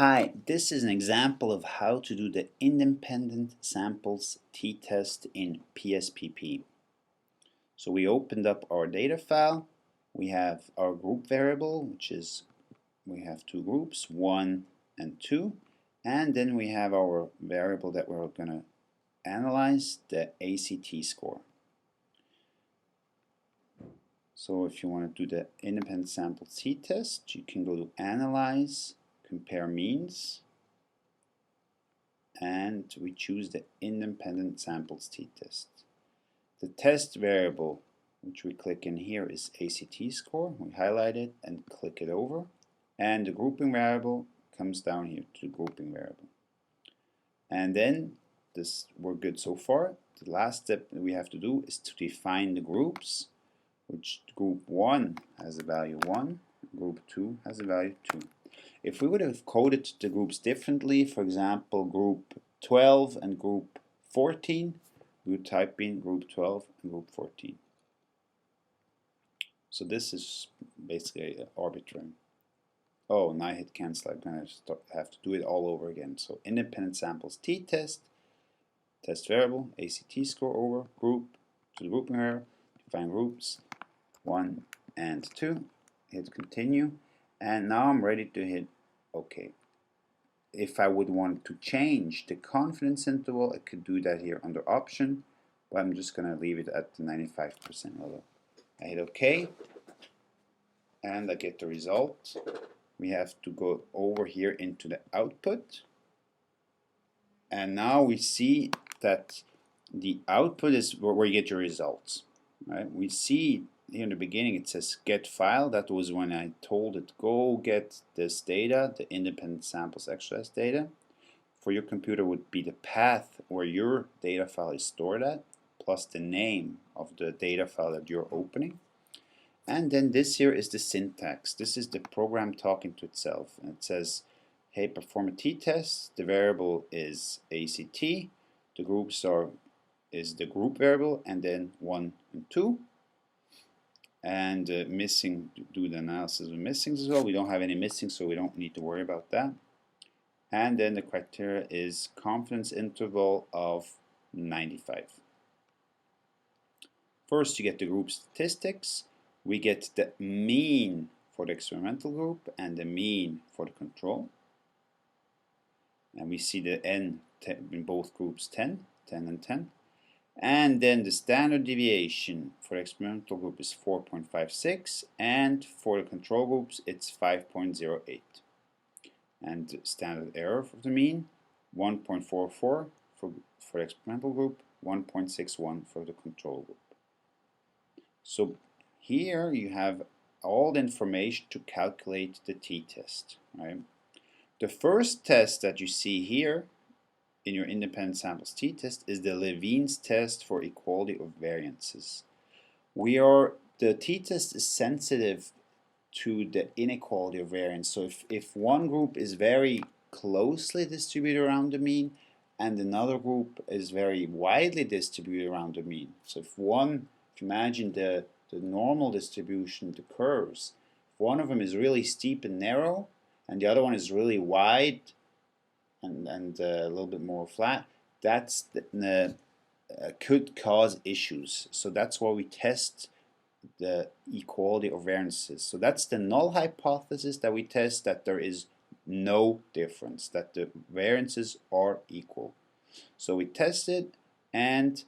Hi, this is an example of how to do the independent samples t-test in PSPP. So we opened up our data file. We have our group variable, which is, we have two groups, 1 and 2, and then we have our variable that we're going to analyze, the ACT score. So if you want to do the independent samples t-test, you can go to Analyze, Compare Means, and we choose the independent samples t-test. The test variable which we click in here is ACT score. We highlight it and click it over, and the grouping variable comes down here to the grouping variable. And then we're good so far. The last step that we have to do is to define the groups, which group 1 has a value 1, group 2 has a value 2. If we would have coded the groups differently, for example, group 12 and group 14, we would type in group 12 and group 14. So this is basically arbitrary. Oh, and I hit cancel. I'm going to have to do it all over again. So independent samples t-test, test variable, ACT score over, group, to the grouping variable, define groups 1 and 2, hit continue, and now I'm ready to hit OK. If I would want to change the confidence interval, I could do that here under option, but I'm just going to leave it at the 95% level. I hit OK, and I get the result. We have to go over here into the output, and now we see that the output is where you get your results. Right? We see here in the beginning it says get file. That was when I told it go get this data, the independent samples exercise data. For your computer would be the path where your data file is stored at, plus the name of the data file that you're opening. And then this here is the syntax. This is the program talking to itself, and it says, hey, perform a t-test. The variable is ACT. The groups is the group variable, and then 1 and 2. And missing, do the analysis of missings as well. We don't have any missing, so we don't need to worry about that. And then the criteria is confidence interval of 95. First, you get the group statistics. We get the mean for the experimental group and the mean for the control. And we see the n in both groups 10, 10 and 10. And then the standard deviation for the experimental group is 4.56, and for the control groups it's 5.08. And the standard error for the mean 1.44 for the experimental group, 1.61 for the control group. So here you have all the information to calculate the t-test. Right? The first test that you see here in your independent samples t-test is the Levene's test for equality of variances. The t-test is sensitive to the inequality of variance. So if one group is very closely distributed around the mean and another group is very widely distributed around the mean. So if you imagine the normal distribution, the curves, if one of them is really steep and narrow and the other one is really wide and a little bit more flat, that's could cause issues. So that's why we test the equality of variances. So that's the null hypothesis, that we test that there is no difference, that the variances are equal. So we test it, and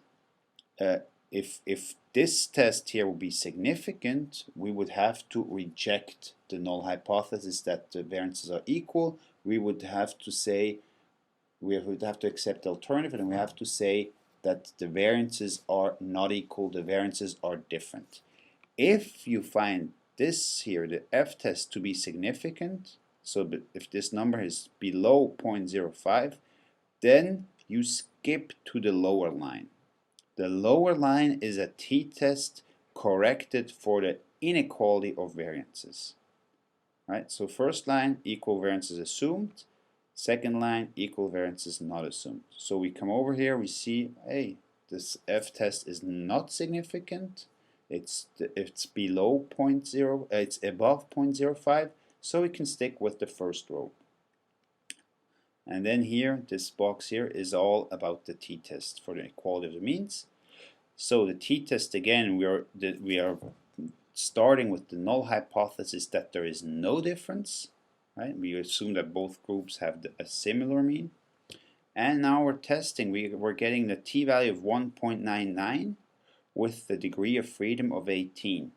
if this test here will be significant, we would have to reject the null hypothesis that the variances are equal. We would have to say, we would have to accept the alternative, and we have to say that the variances are not equal, the variances are different. If you find this here, the f-test, to be significant, so if this number is below 0.05, then you skip to the lower line. The lower line is a t-test corrected for the inequality of variances. Right? So first line, equal variances assumed. Second line, equal variances not assumed. So we come over here, we see, hey, this f-test is not significant. It's below 0.0, it's above 0.05, so we can stick with the first row. And then here, this box here is all about the t-test for the equality of the means. So the t-test, again, we are starting with the null hypothesis that there is no difference, right? We assume that both groups have a similar mean. And now we're testing, we're getting the t-value of 1.99 with the degree of freedom of 18.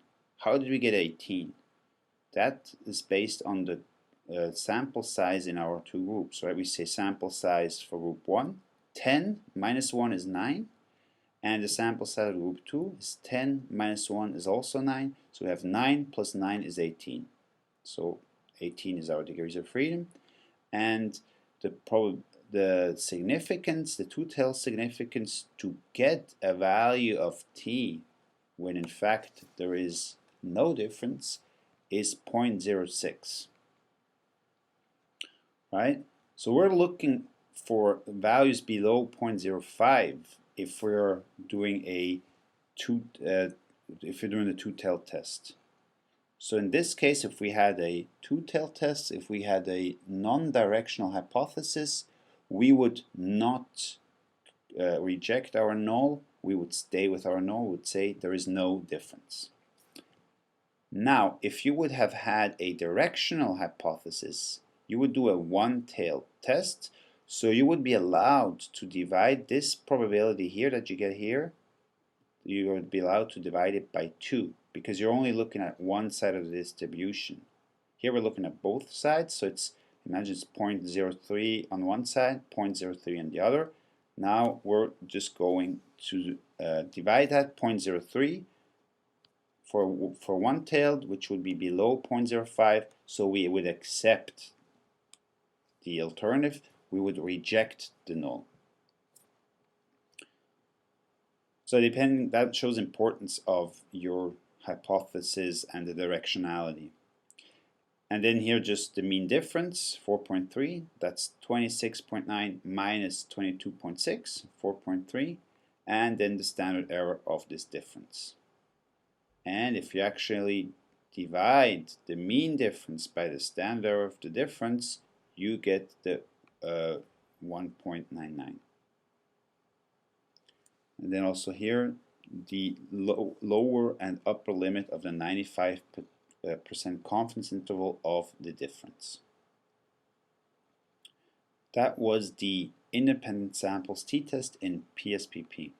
How did we get 18? That is based on the sample size in our two groups, right? We say sample size for group 1, 10 minus 1 is 9, and the sample size of group 2 is 10 minus 1 is also 9, so we have 9 plus 9 is 18. So 18 is our degrees of freedom, and the significance, the two-tail significance to get a value of t when in fact there is no difference is 0.06, right? So we're looking for values below 0.05 if we're doing the two-tail test. So in this case, if we had a two-tail test, if we had a non-directional hypothesis, we would not reject our null, we would stay with our null, we would say there is no difference. Now, if you would have had a directional hypothesis, you would do a one-tailed test, so you would be allowed to divide this probability here that you get here, you would be allowed to divide it by 2, because you're only looking at one side of the distribution. Here we're looking at both sides, so imagine it's 0.03 on one side, 0.03 on the other. Now we're just going to divide that 0.03 for one-tailed, which would be below 0.05, so we would accept the alternative, we would reject the null. So that shows importance of your hypothesis and the directionality. And then here just the mean difference, 4.3, that's 26.9 minus 22.6, 4.3, and then the standard error of this difference. And if you actually divide the mean difference by the standard error of the difference, you get the 1.99. And then also here, the lower and upper limit of the 95% confidence interval of the difference. That was the independent samples t-test in PSPP.